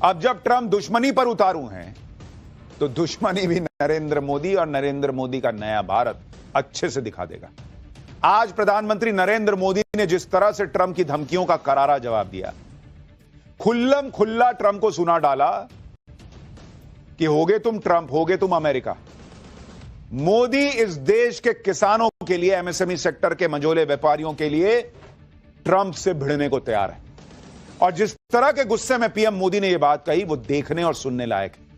अब जब ट्रंप दुश्मनी पर उतारू हैं तो दुश्मनी भी नरेंद्र मोदी और नरेंद्र मोदी का नया भारत अच्छे से दिखा देगा। आज प्रधानमंत्री नरेंद्र मोदी ने जिस तरह से ट्रंप की धमकियों का करारा जवाब दिया, खुल्लम खुल्ला ट्रंप को सुना डाला कि होगे तुम ट्रंप, होगे तुम अमेरिका। मोदी इस देश के किसानों के लिए, एमएसएमई सेक्टर के मंझोले व्यापारियों के लिए ट्रंप से भिड़ने को तैयार है। और जिस तरह के गुस्से में पीएम मोदी ने यह बात कही, वो देखने और सुनने लायक है।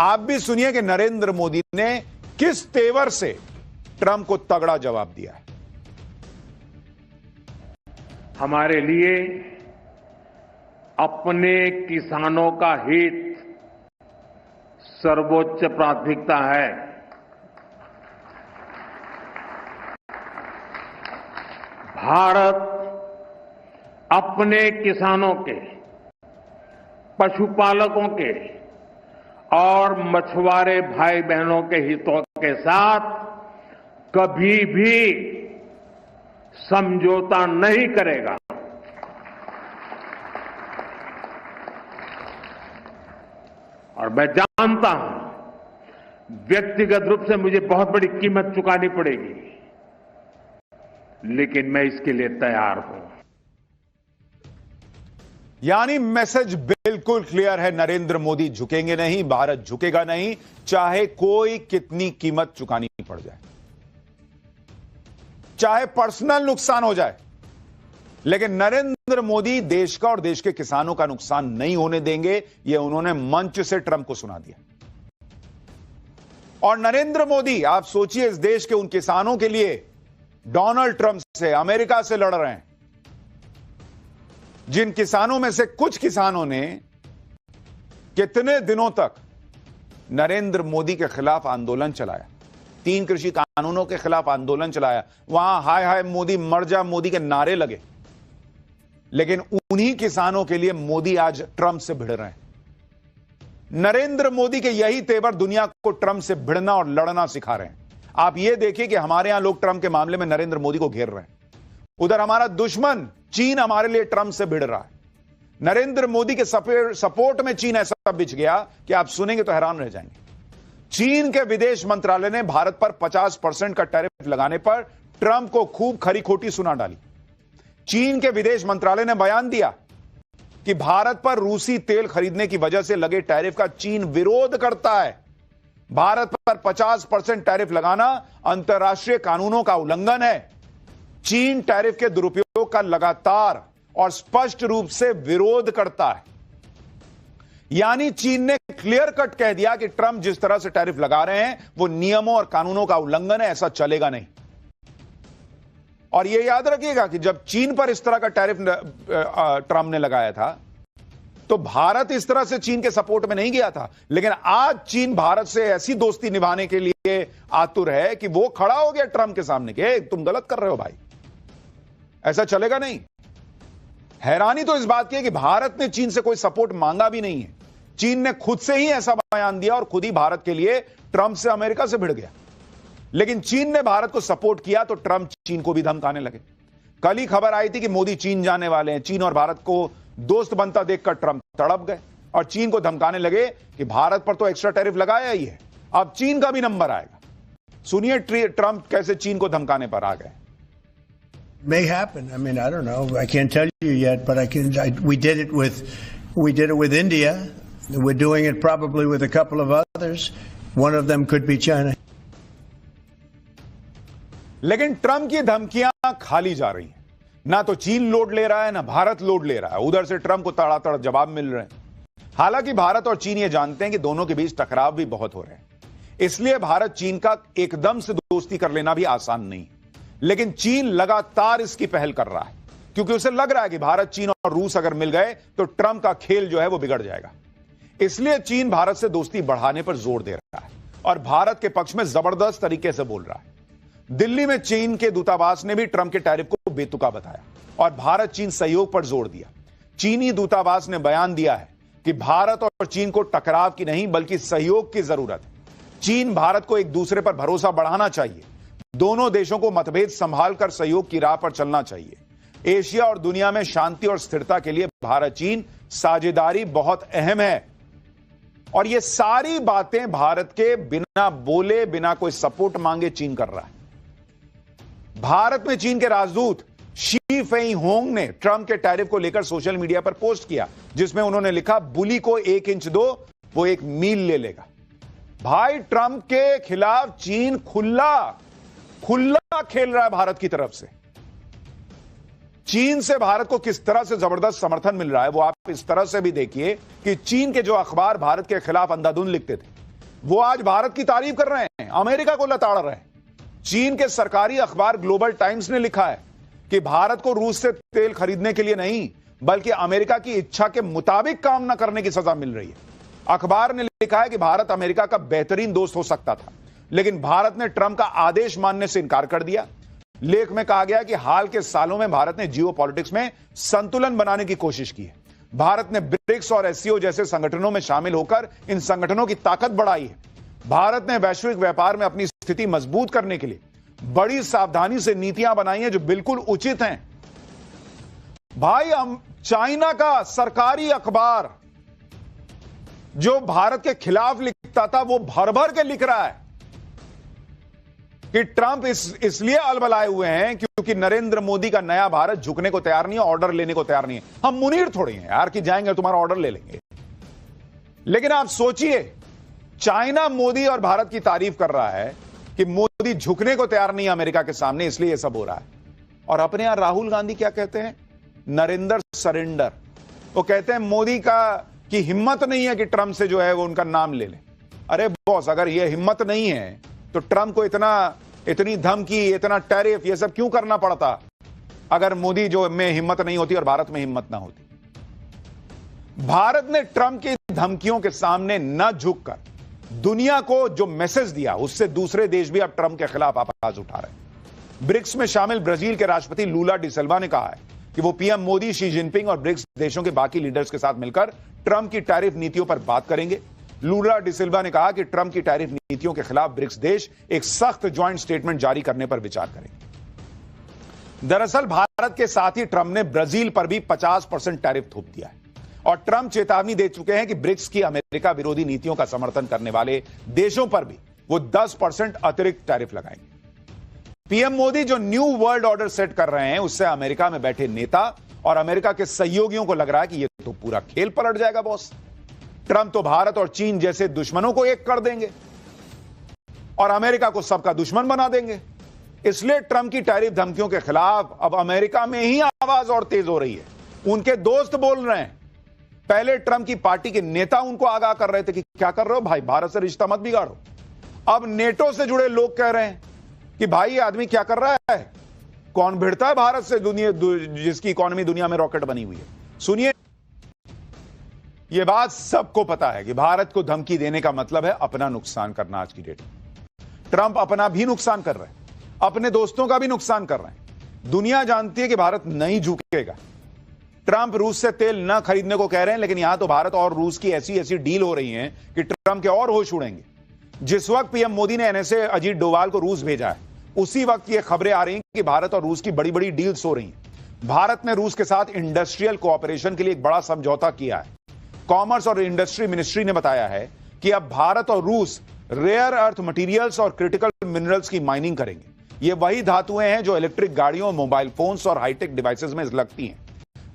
आप भी सुनिए कि नरेंद्र मोदी ने किस तेवर से ट्रंप को तगड़ा जवाब दिया है। हमारे लिए अपने किसानों का हित सर्वोच्च प्राथमिकता है। भारत अपने किसानों के, पशुपालकों के और मछुआरे भाई बहनों के हितों के साथ कभी भी समझौता नहीं करेगा। और मैं जानता हूं व्यक्तिगत रूप से मुझे बहुत बड़ी कीमत चुकानी पड़ेगी, लेकिन मैं इसके लिए तैयार हूं। यानी मैसेज बिल्कुल क्लियर है, नरेंद्र मोदी झुकेंगे नहीं, भारत झुकेगा नहीं, चाहे कोई कितनी कीमत चुकानी पड़ जाए, चाहे पर्सनल नुकसान हो जाए, लेकिन नरेंद्र मोदी देश का और देश के किसानों का नुकसान नहीं होने देंगे। यह उन्होंने मंच से ट्रंप को सुना दिया। और नरेंद्र मोदी, आप सोचिए, इस देश के उन किसानों के लिए डोनाल्ड ट्रंप से, अमेरिका से लड़ रहे हैं, जिन किसानों में से कुछ किसानों ने कितने दिनों तक नरेंद्र मोदी के खिलाफ आंदोलन चलाया, 3 कृषि कानूनों के खिलाफ आंदोलन चलाया, वहां हाय हाय मोदी, मर जा मोदी के नारे लगे, लेकिन उन्हीं किसानों के लिए मोदी आज ट्रंप से भिड़ रहे हैं। नरेंद्र मोदी के यही तेवर दुनिया को ट्रंप से भिड़ना और लड़ना सिखा रहे हैं। आप यह देखिए कि हमारे यहां लोग ट्रंप के मामले में नरेंद्र मोदी को घेर रहे हैं, उधर हमारा दुश्मन चीन हमारे लिए ट्रंप से भिड़ रहा है। नरेंद्र मोदी के सपोर्ट में चीन ऐसा बिछ गया कि आप सुनेंगे तो हैरान रह जाएंगे। चीन के विदेश मंत्रालय ने भारत पर 50% का टैरिफ लगाने पर ट्रंप को खूब खरी खोटी सुना डाली। चीन के विदेश मंत्रालय ने बयान दिया कि भारत पर रूसी तेल खरीदने की वजह से लगे टैरिफ का चीन विरोध करता है। भारत पर 50% टैरिफ लगाना अंतर्राष्ट्रीय कानूनों का उल्लंघन है। चीन टैरिफ के दुरुपयोग का लगातार और स्पष्ट रूप से विरोध करता है। यानी चीन ने क्लियर कट कह दिया कि ट्रंप जिस तरह से टैरिफ लगा रहे हैं वो नियमों और कानूनों का उल्लंघन है, ऐसा चलेगा नहीं। और यह याद रखिएगा कि जब चीन पर इस तरह का टैरिफ ट्रंप ने लगाया था तो भारत इस तरह से चीन के सपोर्ट में नहीं गया था, लेकिन आज चीन भारत से ऐसी दोस्ती निभाने के लिए आतुर है कि वो खड़ा हो गया ट्रंप के सामने कि तुम गलत कर रहे हो भाई, ऐसा चलेगा नहीं। हैरानी तो इस बात की है कि भारत ने चीन से कोई सपोर्ट मांगा भी नहीं है। चीन ने खुद से ही ऐसा बयान दिया और खुद ही भारत के लिए ट्रंप से, अमेरिका से भिड़ गया। लेकिन चीन ने भारत को सपोर्ट किया तो ट्रंप चीन को भी धमकाने लगे। कल ही खबर आई थी कि मोदी चीन जाने वाले हैं। चीन और भारत को दोस्त बनता देखकर ट्रंप तड़प गए और चीन को धमकाने लगे कि भारत पर तो एक्स्ट्रा टैरिफ लगाया ही है, अब चीन का भी नंबर आएगा। सुनिए ट्रंप कैसे चीन को धमकाने पर आ गए। May happen. I mean, I don't know. I can't tell you yet, but we did it with India. We're doing it probably with a couple of others. One of them could be China. लेकिन Trump की धमकियां खाली जा रही हैं। ना तो चीन लोड ले रहा है, ना भारत लोड ले रहा है। उधर से ट्रंप को तड़ातड़ जवाब मिल रहे हैं। हालांकि भारत और चीन ये जानते हैं कि दोनों के बीच टकराव भी बहुत हो रहे हैं, इसलिए भारत चीन का एकदम से दोस्ती कर लेना भी आसान नहीं। लेकिन चीन लगातार इसकी पहल कर रहा है क्योंकि उसे लग रहा है कि भारत, चीन और रूस अगर मिल गए तो ट्रंप का खेल जो है वो बिगड़ जाएगा। इसलिए चीन भारत से दोस्ती बढ़ाने पर जोर दे रहा है और भारत के पक्ष में जबरदस्त तरीके से बोल रहा है। दिल्ली में चीन के दूतावास ने भी ट्रंप के टैरिफ को बेतुका बताया और भारत चीन सहयोग पर जोर दिया। चीनी दूतावास ने बयान दिया है कि भारत और चीन को टकराव की नहीं बल्कि सहयोग की जरूरत है। चीन भारत को एक दूसरे पर भरोसा बढ़ाना चाहिए। दोनों देशों को मतभेद संभाल कर सहयोग की राह पर चलना चाहिए। एशिया और दुनिया में शांति और स्थिरता के लिए भारत चीन साझेदारी बहुत अहम है। और ये सारी बातें भारत के बिना बोले, बिना कोई सपोर्ट मांगे चीन कर रहा है। भारत में चीन के राजदूत शी फेई होंग ने ट्रंप के टैरिफ को लेकर सोशल मीडिया पर पोस्ट किया, जिसमें उन्होंने लिखा, बुली को 1 इंच दो, वो 1 मील ले लेगा। भाई, ट्रंप के खिलाफ चीन खुला खेल रहा है भारत की तरफ से। चीन से भारत को किस तरह से जबरदस्त समर्थन मिल रहा है, वो आप इस तरह से भी देखिए कि चीन के जो अखबार भारत के खिलाफ अंधाधुंध लिखते थे, वो आज भारत की तारीफ कर रहे हैं, अमेरिका को लताड़ रहे हैं। चीन के सरकारी अखबार ग्लोबल टाइम्स ने लिखा है कि भारत को रूस से तेल खरीदने के लिए नहीं, बल्कि अमेरिका की इच्छा के मुताबिक काम न करने की सजा मिल रही है। अखबार ने लिखा है कि भारत अमेरिका का बेहतरीन दोस्त हो सकता था, लेकिन भारत ने ट्रंप का आदेश मानने से इनकार कर दिया। लेख में कहा गया कि हाल के सालों में भारत ने जियो पॉलिटिक्स में संतुलन बनाने की कोशिश की है। भारत ने ब्रिक्स और एससीओ जैसे संगठनों में शामिल होकर इन संगठनों की ताकत बढ़ाई है। भारत ने वैश्विक व्यापार में अपनी स्थिति मजबूत करने के लिए बड़ी सावधानी से नीतियां बनाई हैं, जो बिल्कुल उचित हैं। भाई, चाइना का सरकारी अखबार जो भारत के खिलाफ लिखता था, वो भर भर के लिख रहा है कि ट्रंप इसलिए अलबलाए हुए हैं क्योंकि नरेंद्र मोदी का नया भारत झुकने को तैयार नहीं है, ऑर्डर लेने को तैयार नहीं है। हम मुनीर थोड़ी हैं यार कि जाएंगे तुम्हारा ऑर्डर ले लेंगे। लेकिन आप सोचिए, चाइना मोदी और भारत की तारीफ कर रहा है कि मोदी झुकने को तैयार नहीं है अमेरिका के सामने, इसलिए यह सब हो रहा है। और अपने यहां राहुल गांधी क्या कहते हैं? नरेंद्र सरेंडर। वो कहते हैं मोदी की हिम्मत नहीं है कि ट्रंप से जो है वो उनका नाम ले ले। अरे बॉस, अगर ये हिम्मत नहीं है तो ट्रंप को इतनी धमकी, इतना टैरिफ, ये सब क्यों करना पड़ता, अगर मोदी जो में हिम्मत नहीं होती और भारत में हिम्मत ना होती। भारत ने ट्रंप की धमकियों के सामने न झुककर दुनिया को जो मैसेज दिया, उससे दूसरे देश भी अब ट्रंप के खिलाफ आवाज उठा रहे हैं। ब्रिक्स में शामिल ब्राजील के राष्ट्रपति लूला डिसिल्वा ने कहा है कि वो पीएम मोदी, शी जिनपिंग और ब्रिक्स देशों के बाकी लीडर्स के साथ मिलकर ट्रंप की टैरिफ नीतियों पर बात करेंगे। लूला डिसिल्वा ने कहा कि ट्रंप की टैरिफ नीतियों के खिलाफ ब्रिक्स देश एक सख्त ज्वाइंट स्टेटमेंट जारी करने पर विचार करेंगे। दरअसल भारत के साथ ही ट्रंप ने ब्राजील पर भी 50% टैरिफ थोप दिया है और ट्रंप चेतावनी दे चुके हैं कि ब्रिक्स की अमेरिका विरोधी नीतियों का समर्थन करने वाले देशों पर भी वो 10% अतिरिक्त टैरिफ लगाएंगे। पीएम मोदी जो न्यू वर्ल्ड ऑर्डर सेट कर रहे हैं, उससे अमेरिका में बैठे नेता और अमेरिका के सहयोगियों को लग रहा है कि ये तो पूरा खेल पलट जाएगा बॉस। ट्रंप तो भारत और चीन जैसे दुश्मनों को एक कर देंगे और अमेरिका को सबका दुश्मन बना देंगे। इसलिए ट्रंप की टैरिफ धमकियों के खिलाफ अब अमेरिका में ही आवाज और तेज हो रही है। उनके दोस्त बोल रहे हैं। पहले ट्रंप की पार्टी के नेता उनको आगाह कर रहे थे कि क्या कर रहे हो भाई, भारत से रिश्ता मत बिगाड़ो। अब नेटो से जुड़े लोग कह रहे हैं कि भाई ये आदमी क्या कर रहा है, कौन भिड़ता है भारत से, जिसकी इकोनॉमी दुनिया में रॉकेट बनी हुई है। सुनिए, यह बात सबको पता है कि भारत को धमकी देने का मतलब है अपना नुकसान करना। आज की डेट में ट्रंप अपना भी नुकसान कर रहे हैं, अपने दोस्तों का भी नुकसान कर रहे हैं। दुनिया जानती है कि भारत नहीं झुकेगा। ट्रंप रूस से तेल न खरीदने को कह रहे हैं, लेकिन यहां तो भारत और रूस की ऐसी डील हो रही है कि ट्रंप के और होश उड़ेंगे। जिस वक्त पीएम मोदी ने एनएसए अजीत डोवाल को रूस भेजा है, उसी वक्त ये खबरें आ रही हैं कि भारत और रूस की बड़ी बड़ी डील्स हो रही हैं। भारत ने रूस के साथ इंडस्ट्रियल कोऑपरेशन के लिए एक बड़ा समझौता किया है। कॉमर्स और इंडस्ट्री मिनिस्ट्री ने बताया है कि अब भारत और रूस रेयर अर्थ मटेरियल्स और क्रिटिकल मिनरल्स की माइनिंग करेंगे। ये वही धातुएं हैं जो इलेक्ट्रिक गाड़ियों, मोबाइल फोन्स और हाईटेक डिवाइसेस में लगती हैं।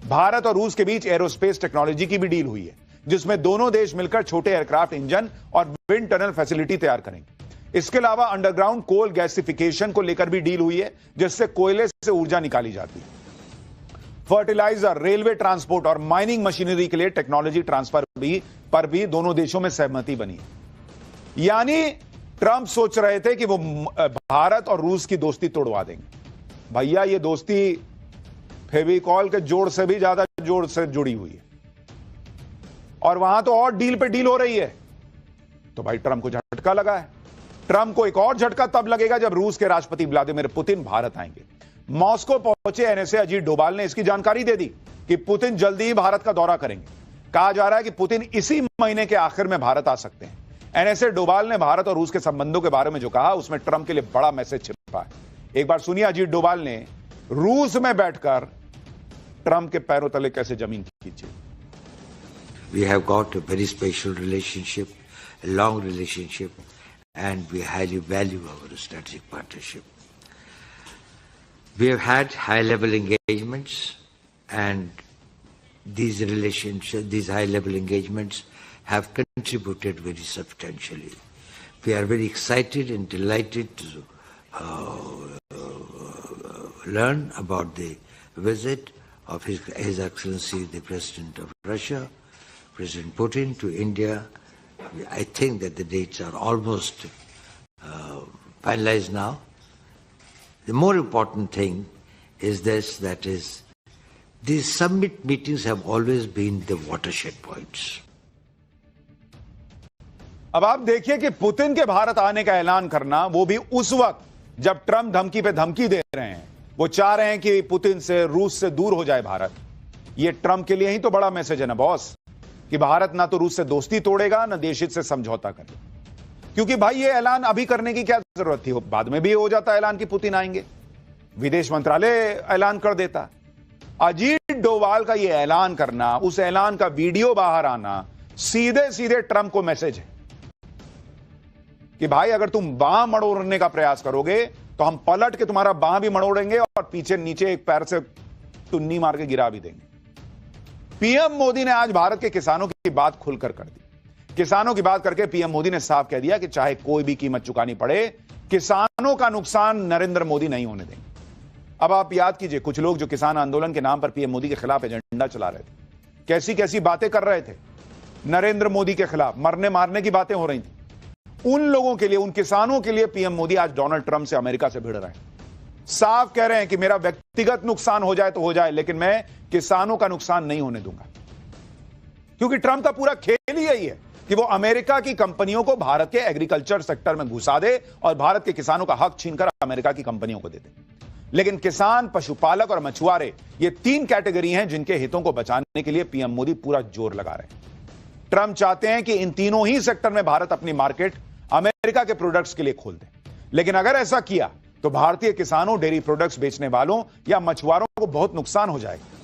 भारत और रूस के बीच एरोस्पेस टेक्नोलॉजी की भी डील हुई है, जिसमें दोनों देश मिलकर छोटे एयरक्राफ्ट इंजन और विंड टनल फैसिलिटी तैयार करेंगे। इसके अलावा अंडरग्राउंड कोल गैसिफिकेशन को लेकर भी डील हुई है, जिससे कोयले से ऊर्जा निकाली जाती है। फर्टिलाइजर, रेलवे ट्रांसपोर्ट और माइनिंग मशीनरी के लिए टेक्नोलॉजी ट्रांसफर पर भी दोनों देशों में सहमति बनी है। यानी ट्रंप सोच रहे थे कि वो भारत और रूस की दोस्ती तोड़वा देंगे। भैया, ये दोस्ती फेविकॉल के जोड़ से भी ज्यादा जोड़ से जुड़ी हुई है और वहां तो और डील पे डील हो रही है। तो भाई ट्रंप को झटका लगा है। ट्रंप को एक और झटका तब लगेगा जब रूस के राष्ट्रपति व्लादिमीर पुतिन भारत आएंगे। मॉस्को पहुंचे एनएसए अजीत डोभाल ने इसकी जानकारी दे दी कि पुतिन जल्दी ही भारत का दौरा करेंगे। कहा जा रहा है कि पुतिन इसी महीने के आखिर में भारत आ सकते हैं। एनएसए डोभाल ने भारत और रूस के संबंधों के बारे में जो कहा, उसमें ट्रंप के लिए बड़ा मैसेज छिपा है। एक बार सुनिए, अजीत डोभाल ने रूस में बैठकर ट्रंप के पैरों तले कैसे जमीन खींची। We have got a very special relationship, a long relationship, and we highly value our strategic partnership. We have had high-level engagements, and these relationships, these high-level engagements have contributed very substantially. We are very excited and delighted to learn about the visit of His Excellency the President of Russia, President Putin, to India. I think that the dates are almost finalized now. The more important thing is this, that is, these summit meetings have always been the watershed points. अब आप देखिए कि Putin के भारत आने का ऐलान करना, वो भी उस वक्त जब ट्रंप धमकी पे धमकी दे रहे हैं। वो चाह रहे हैं कि पुतिन से, रूस से दूर हो जाए भारत। ये ट्रंप के लिए ही तो बड़ा मैसेज है ना बॉस, कि भारत ना तो रूस से दोस्ती तोड़ेगा, ना देश हित से समझौता करेगा। क्योंकि भाई ये ऐलान अभी करने की क्या जरूरत थी, बाद में भी हो जाता ऐलान कि पुतिन आएंगे, विदेश मंत्रालय ऐलान कर देता। अजीत डोवाल का ये ऐलान करना, उस ऐलान का वीडियो बाहर आना, सीधे सीधे ट्रंप को मैसेज है कि भाई अगर तुम बांह मड़ोड़ने का प्रयास करोगे तो हम पलट के तुम्हारा बांह भी मड़ोड़ेंगे और पीछे नीचे एक पैर से टुन्नी मार के गिरा भी देंगे। पीएम मोदी ने आज भारत के किसानों की बात खुलकर कर दी। किसानों की बात करके पीएम मोदी ने साफ कह दिया कि चाहे कोई भी कीमत चुकानी पड़े, किसानों का नुकसान नरेंद्र मोदी नहीं होने देंगे। अब आप याद कीजिए, कुछ लोग जो किसान आंदोलन के नाम पर पीएम मोदी के खिलाफ एजेंडा चला रहे थे, कैसी कैसी बातें कर रहे थे नरेंद्र मोदी के खिलाफ, मरने मारने की बातें हो रही थी। उन लोगों के लिए, उन किसानों के लिए पीएम मोदी आज डोनाल्ड ट्रंप से अमेरिका से भिड़ रहे हैं। साफ कह रहे हैं कि मेरा व्यक्तिगत नुकसान हो जाए तो हो जाए, लेकिन मैं किसानों का नुकसान नहीं होने दूंगा। क्योंकि ट्रंप का पूरा खेल ही यही है कि वो अमेरिका की कंपनियों को भारत के एग्रीकल्चर सेक्टर में घुसा दे और भारत के किसानों का हक छीनकर अमेरिका की कंपनियों को दे दे। लेकिन किसान, पशुपालक और मछुआरे, ये तीन कैटेगरी हैं जिनके हितों को बचाने के लिए पीएम मोदी पूरा जोर लगा रहे हैं। ट्रंप चाहते हैं कि इन तीनों ही सेक्टर में भारत अपनी मार्केट अमेरिका के प्रोडक्ट्स के लिए खोल दे। लेकिन अगर ऐसा किया तो भारतीय किसानों, डेयरी प्रोडक्ट्स बेचने वालों या मछुआरों को बहुत नुकसान हो जाएगा।